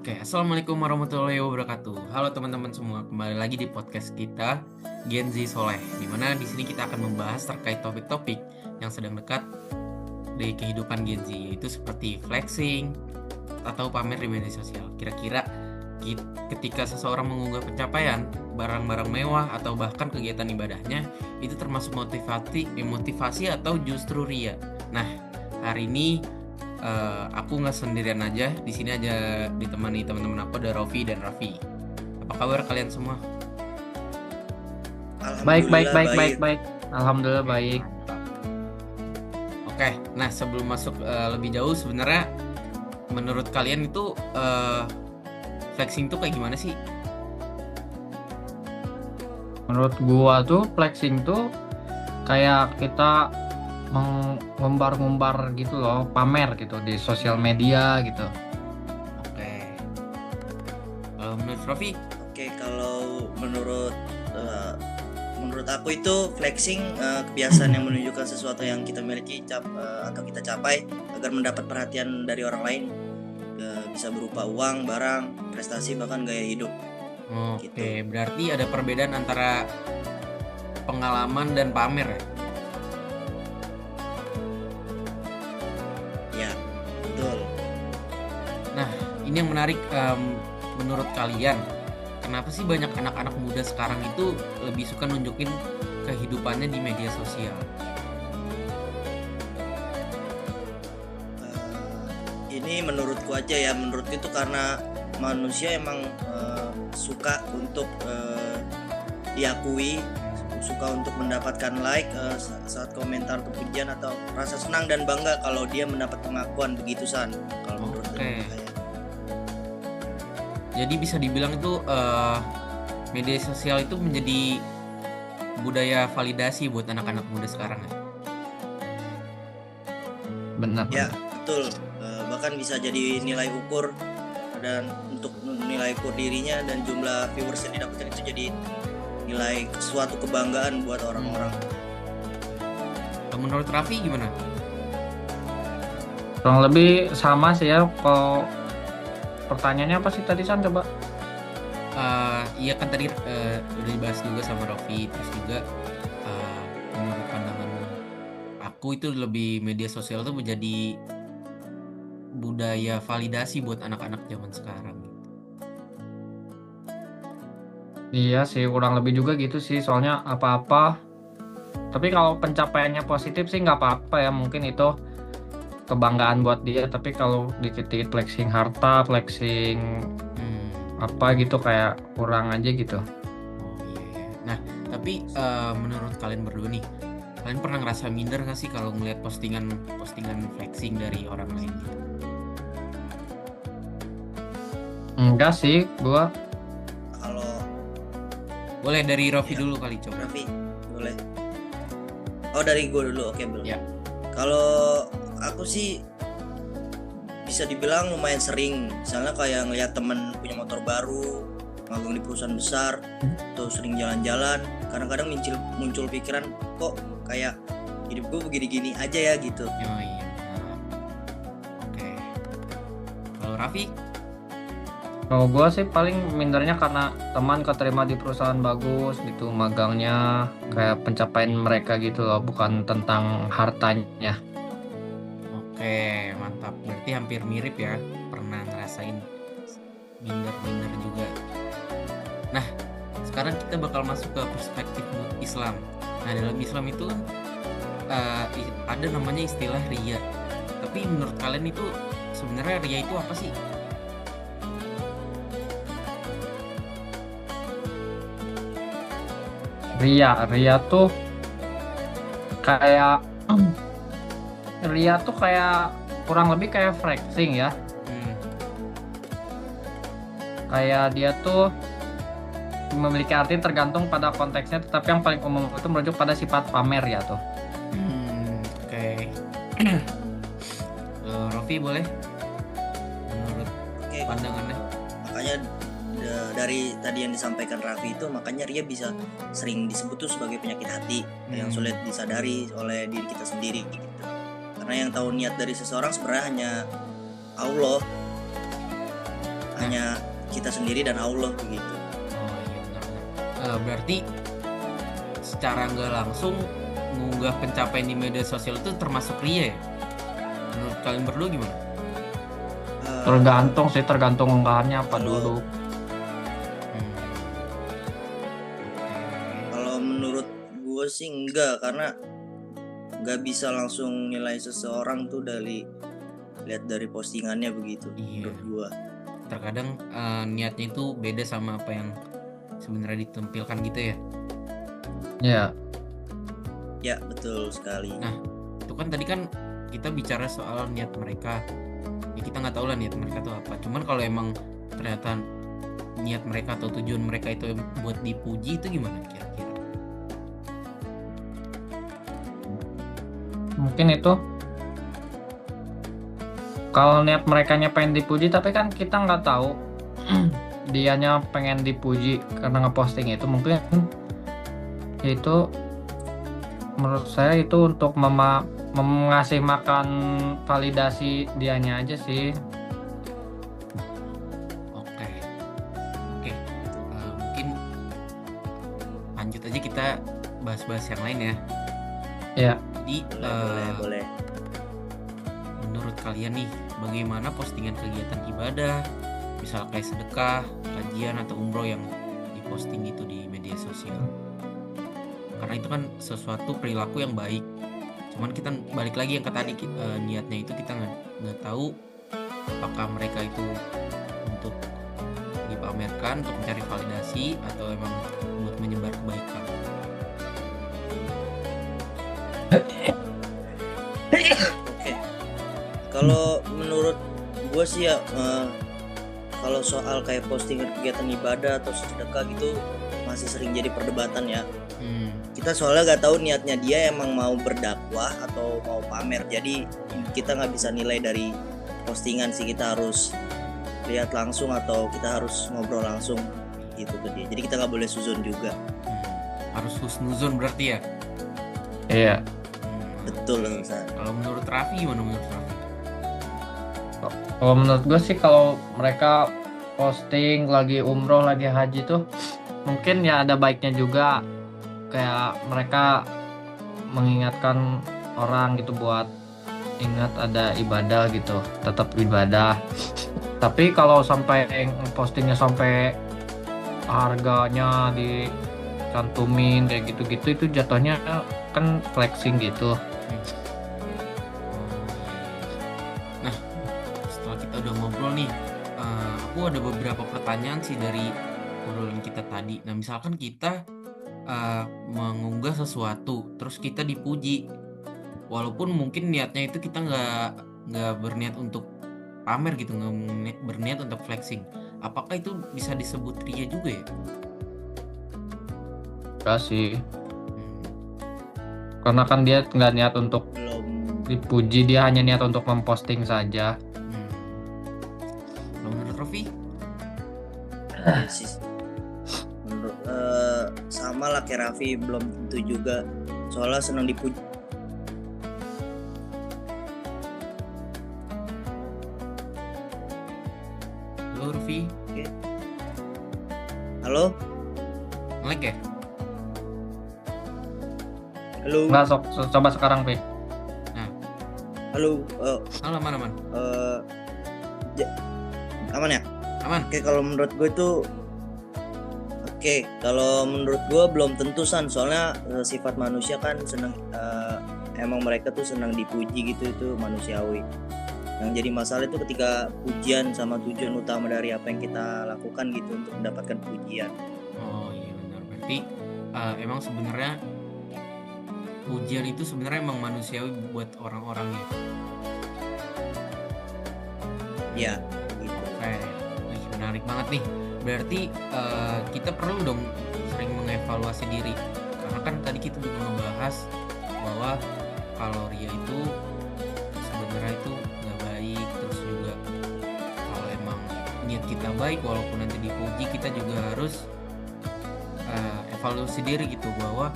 Oke, Assalamualaikum warahmatullahi wabarakatuh. Halo teman-teman semua, kembali lagi di podcast kita Gen Z Soleh, di mana di sini kita akan membahas terkait topik-topik yang sedang dekat di kehidupan Gen Z, yaitu seperti flexing atau pamer di media sosial. Kira-kira ketika seseorang mengunggah pencapaian, barang-barang mewah atau bahkan kegiatan ibadahnya, itu termasuk motivasi atau justru ria. Nah, hari ini aku nggak sendirian aja, di sini aja ditemani teman-teman aku, ada Rofi dan Raffi. Apa kabar kalian semua? Baik. Alhamdulillah Alhamdulillah baik. Mantap. Oke, nah sebelum masuk lebih jauh, sebenarnya menurut kalian itu flexing tuh kayak gimana sih? Menurut gua tuh flexing tuh kayak kita mengumbar-ngumbar gitu loh, pamer gitu di sosial media gitu. Oke. Menurut Raffi? Oke, kalau menurut aku itu flexing kebiasaan yang menunjukkan sesuatu yang kita miliki atau kita capai agar mendapat perhatian dari orang lain. Bisa berupa uang, barang, prestasi, bahkan gaya hidup. Oke, Gitu. berarti ada perbedaan antara pengalaman dan pamer ya? Ya, betul. Nah, ini yang menarik, menurut kalian, kenapa sih banyak anak-anak muda sekarang itu lebih suka nunjukin kehidupannya di media sosial? Ini menurutku aja ya, menurutku itu karena manusia emang suka untuk diakui, suka untuk mendapatkan like saat komentar pujian atau rasa senang dan bangga kalau dia mendapat pengakuan begitu San. Kalau menurut Oke. saya. Jadi bisa dibilang itu media sosial itu menjadi budaya validasi buat anak-anak muda sekarang ya? Benar. Ya, betul. Bahkan bisa jadi nilai ukur, dan untuk nilai ukur dirinya dan jumlah viewers yang didapatkan itu jadi nilai suatu kebanggaan buat orang-orang. Menurut Raffi gimana? Kurang lebih sama sih ya. Kalau pertanyaannya apa sih tadi San, coba? Iya kan tadi udah dibahas juga sama Raffi, terus juga menurut pandangan aku itu lebih media sosial tuh menjadi budaya validasi buat anak-anak zaman sekarang gitu. Iya sih, kurang lebih juga gitu sih. Soalnya apa-apa. Tapi kalau pencapaiannya positif sih nggak apa-apa ya. Mungkin itu kebanggaan buat dia. Tapi kalau dikit-dikit flexing harta, flexing apa gitu, kayak kurang aja gitu. Oh iya. Nah, tapi menurut kalian berdua nih, kalian pernah ngerasa minder nggak sih kalau ngeliat postingan flexing dari orang lain gitu? Enggak sih, gua Kalau Boleh dari Raffi Ya. dulu kali, coba. Raffi, boleh. Oh, dari gue dulu, oke belum. Ya. Kalau aku sih bisa dibilang lumayan sering, misalnya kayak ngeliat temen punya motor baru, magang di perusahaan besar, atau sering jalan-jalan, kadang-kadang muncul pikiran, kok kayak hidup gue begini-gini aja ya gitu. Oh iya. Oke. Kalau Raffi? Kalau gue sih paling mindernya karena teman keterima di perusahaan bagus gitu, magangnya kayak pencapaian mereka gitu loh, bukan tentang hartanya. Oke, mantap. Berarti hampir mirip ya, pernah ngerasain minder juga. Nah, sekarang kita bakal masuk ke perspektif Islam. Nah, dalam Islam itu kan ada namanya istilah ria. Tapi menurut kalian itu sebenarnya ria itu apa sih? Ria tuh kayak Ria tuh kayak kurang lebih kayak flexing ya. Kayak dia tuh memiliki arti tergantung pada konteksnya, tetapi yang paling umum itu merujuk pada sifat pamer ya tuh. Oke. Raffi boleh? Menurut Oke, pandangannya? makanya dari tadi yang disampaikan Raffi itu, makanya ria bisa sering disebut tuh sebagai penyakit hati yang sulit disadari oleh diri kita sendiri gitu. Karena yang tahu niat dari seseorang sebenarnya hanya Allah. hanya kita sendiri dan Allah begitu. Oh iya benar. Berarti secara nggak langsung mengunggah pencapaian di media sosial itu termasuk ria ya? Menurut kalian berdua gimana? Tergantung sih, tergantung unggahannya apa Kalau- dulu. Kalau menurut gue sih enggak, karena nggak bisa langsung nilai seseorang tuh lihat dari postingannya begitu. Iya. Menurut gue. Terkadang niatnya itu beda sama apa yang sebenarnya ditampilkan gitu ya. Ya, Ya betul sekali. Itu kan tadi kan kita bicara soal niat mereka. Ya kita nggak tahu lah niat mereka itu apa. Cuman kalau emang ternyata niat mereka atau tujuan mereka itu buat dipuji, itu gimana kira-kira? mungkin itu kalau niat merekanya pengen dipuji, tapi kan kita nggak tahu dianya pengen dipuji karena ngeposting itu. Mungkin itu menurut saya itu untuk mengasih makan validasi dianya aja sih. Oke. Mungkin lanjut aja kita bahas-bahas yang lain ya. Ya, Jadi Boleh. menurut kalian nih, bagaimana postingan kegiatan ibadah, misal kayak sedekah, kajian atau umroh yang diposting itu di media sosial? Karena itu kan sesuatu perilaku yang baik. Cuman kita balik lagi yang ke tadi, niatnya itu kita nggak tahu apakah mereka itu untuk dipamerkan, untuk mencari validasi, atau emang buat menyebar kebaikan. Oke. Kalau menurut gue sih ya, kalau soal kayak postingan kegiatan ibadah atau sedekah gitu masih sering jadi perdebatan ya. Kita soalnya nggak tahu niatnya dia emang mau berdakwah atau mau pamer. Jadi kita nggak bisa nilai dari postingan sih, kita harus lihat langsung atau kita harus ngobrol langsung gitu ke dia. Jadi kita nggak boleh suzon juga. Harus husnuzon berarti ya. iya. Betul Ustaz. Kalau menurut Raffi gimana menurut Raffi? Kalau menurut gue sih, kalau mereka posting lagi umroh, lagi haji tuh mungkin ya ada baiknya juga, kayak mereka mengingatkan orang gitu buat ingat ada ibadah gitu, tetap ibadah. Tapi kalau sampai postingnya sampai harganya dicantumin kayak gitu-gitu, itu jatuhnya kan flexing gitu. Nah, setelah kita udah ngobrol nih, aku ada beberapa pertanyaan sih dari obrolan kita tadi. Nah, misalkan kita mengunggah sesuatu, terus kita dipuji, walaupun mungkin niatnya itu kita nggak berniat untuk pamer gitu, nggak berniat untuk flexing. Apakah itu bisa disebut ria juga ya? Enggak sih, karena kan dia nggak niat untuk Belum. dipuji, dia hanya niat untuk memposting saja. Kalau menurut Rofi? Ya sih. Menurut sama lah kayak Raffi, belum tentu juga. Soalnya senang dipuji. Halo Rofi? Halo? Nge-lag ya? Halo? Nggak, coba sekarang, Pi. Halo? Halo, aman? Aman ya? Aman? Kalau menurut gue itu kalau menurut gue belum tentu San. Soalnya sifat manusia kan senang, emang mereka tuh senang dipuji gitu, itu manusiawi. Yang jadi masalah itu ketika pujian sama tujuan utama dari apa yang kita lakukan gitu untuk mendapatkan pujian. Oh iya benar. Berarti emang sebenarnya pujian itu sebenarnya emang manusiawi buat orang-orangnya. Ya gitu. Wih, menarik banget nih. Berarti kita perlu dong sering mengevaluasi diri. Karena kan tadi kita juga ngebahas bahwa kalau ria itu sebenarnya itu nggak baik. Terus juga kalau emang niat kita baik, walaupun nanti dipuji, kita juga harus evaluasi diri gitu, bahwa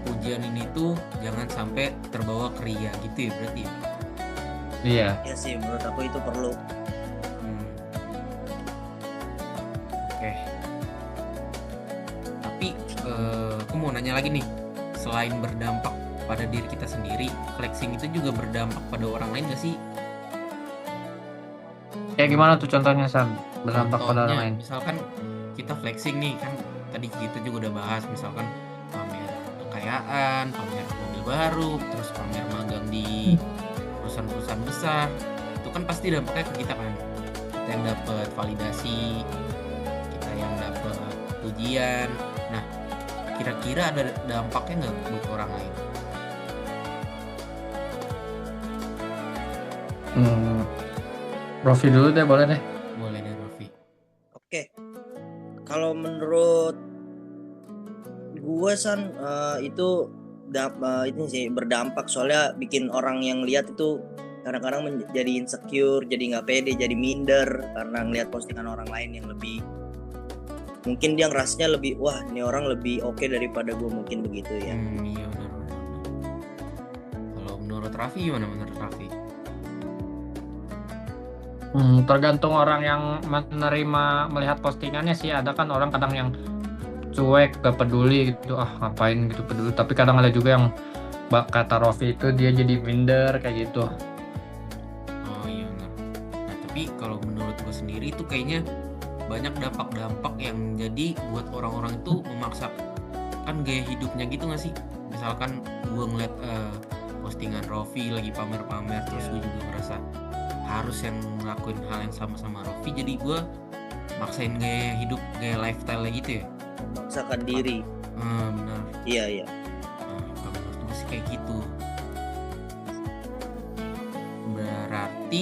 pujian ini tuh jangan sampai terbawa ke ria gitu ya berarti ya. Iya. Ya sih menurut aku itu perlu. Oke. Tapi aku mau nanya lagi nih, selain berdampak pada diri kita sendiri, flexing itu juga berdampak pada orang lain gak sih? Kayak gimana tuh contohnya, San? Berdampak pada orang lain. Misalkan kita flexing nih, kan tadi kita juga udah bahas, misalkan pamer kekayaan, pamer mobil baru, terus pamer magang di perusahaan-perusahaan besar, itu kan pasti dampaknya ke kita kan. Kita yang dapat validasi, kita yang dapat pujian. Nah, kira-kira ada dampaknya nggak buat orang lain? Rofi dulu deh, boleh deh. Boleh deh, Rofi. Oke. Kalau menurut gue San, itu ini sih berdampak, soalnya bikin orang yang lihat itu kadang-kadang menjadi insecure, jadi nggak pede, jadi minder karena ngelihat postingan orang lain yang lebih, mungkin dia ngerasanya lebih, wah ini orang lebih oke daripada gue, mungkin begitu ya. Iya benar. Kalau menurut Raffi gimana menurut Raffi? Tergantung orang yang menerima melihat postingannya sih. Ada kan orang kadang yang cuek, gak peduli gitu, ngapain gitu peduli. Tapi kadang ada juga yang kata Rofi itu dia jadi minder kayak gitu. Oh iya benar. Nah tapi kalau menurut gue sendiri itu kayaknya banyak dampak-dampak yang jadi buat orang-orang itu memaksakan gaya hidupnya gitu nggak sih? Misalkan gue ngeliat postingan Rofi lagi pamer-pamer, terus gue juga ngerasa harus yang ngelakuin hal yang sama Rofi, jadi gue maksain gaya hidup, gaya lifestyle gitu ya, Memaksakan diri. benar. Iya. Nah, kalau menurut gue sih kayak gitu. Berarti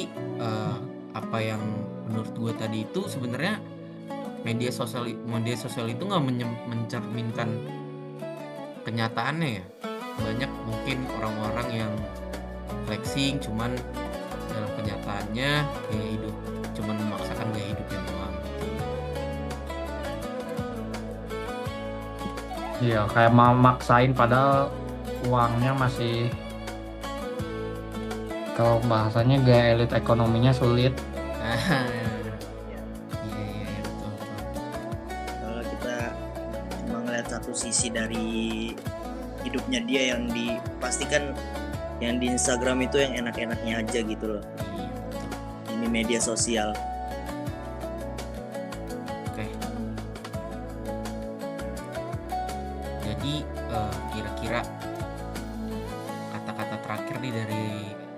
apa yang menurut gue tadi itu sebenarnya media sosial itu nggak mencerminkan kenyataannya ya. Banyak mungkin orang-orang yang flexing, cuman dalam kenyataannya gaya hidup cuman memaksakan gaya hidupnya doang. Iya, kayak memaksain padahal uangnya masih, kalau bahasanya gaya elit ekonominya sulit. Iya betul. Kalau kita cuma ngeliat satu sisi dari hidupnya dia yang dipastikan, yang di Instagram itu yang enak-enaknya aja gitu loh. Iya betul. Ini media sosial. Oke. Jadi kira-kira kata-kata terakhir nih dari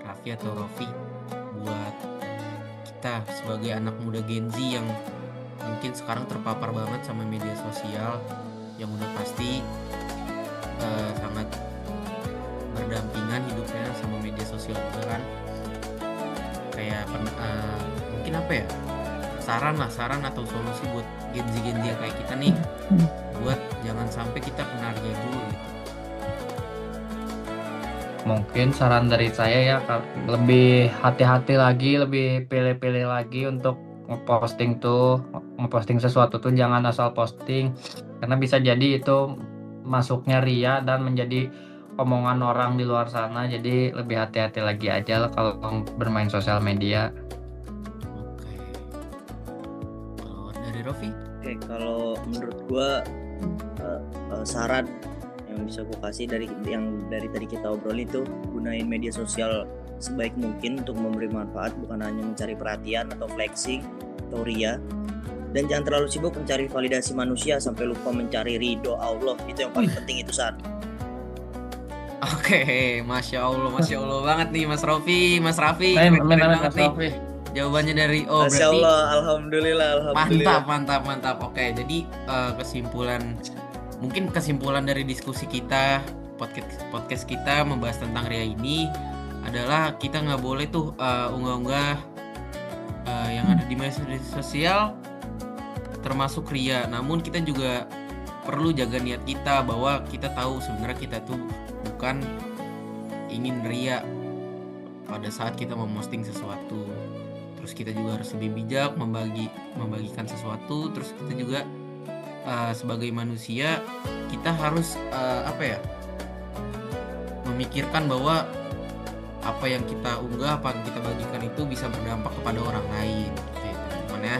Raffi atau Rofi buat kita sebagai anak muda Gen Z yang mungkin sekarang terpapar banget sama media sosial, yang udah pasti sangat berdampingan hidupnya sama media sosial juga kan. Kayak mungkin apa ya, saran atau solusi buat Gen Z kayak kita nih, buat jangan sampai kita kena ria dulu gitu. Mungkin saran dari saya ya, lebih hati-hati lagi, lebih pilih-pilih lagi untuk ngeposting sesuatu tuh, jangan asal posting, karena bisa jadi itu masuknya ria dan menjadi omongan orang di luar sana. Jadi lebih hati-hati lagi aja lah kalau bermain sosial media. Oke. Kalau dari Rofi? Oke, kalau menurut gua saran yang bisa gue kasih dari tadi kita obrolin itu, gunain media sosial sebaik mungkin untuk memberi manfaat, bukan hanya mencari perhatian atau flexing atau ria. Dan jangan terlalu sibuk mencari validasi manusia sampai lupa mencari ridho Allah. Itu yang paling penting itu, San. Oke, Masya Allah banget nih Mas Rofi, Mas Raffi. Keren banget Mas nih Rofi. jawabannya dari Masya berarti Allah, alhamdulillah. mantap. Oke, jadi kesimpulan dari diskusi kita, podcast kita membahas tentang ria ini adalah kita nggak boleh tuh unggah-unggah yang ada di media sosial termasuk ria. Namun kita juga perlu jaga niat kita, bahwa kita tahu sebenarnya kita tuh bukan ingin ria pada saat kita memposting sesuatu. Terus kita juga harus lebih bijak membagikan sesuatu. Terus kita juga sebagai manusia kita harus memikirkan bahwa apa yang kita unggah, apa yang kita bagikan itu bisa berdampak kepada orang lain gitu ya teman-teman ya.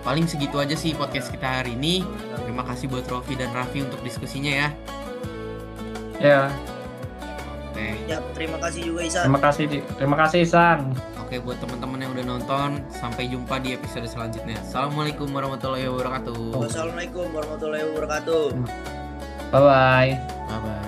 paling segitu aja sih podcast kita hari ini. Terima kasih buat Rofi dan Raffi untuk diskusinya ya. Ya, Oke. Ya, terima kasih juga Isan. terima kasih Isan. Oke, buat teman-teman yang udah nonton, sampai jumpa di episode selanjutnya. Assalamualaikum warahmatullahi wabarakatuh. Wassalamualaikum warahmatullahi wabarakatuh. Bye bye. Bye bye.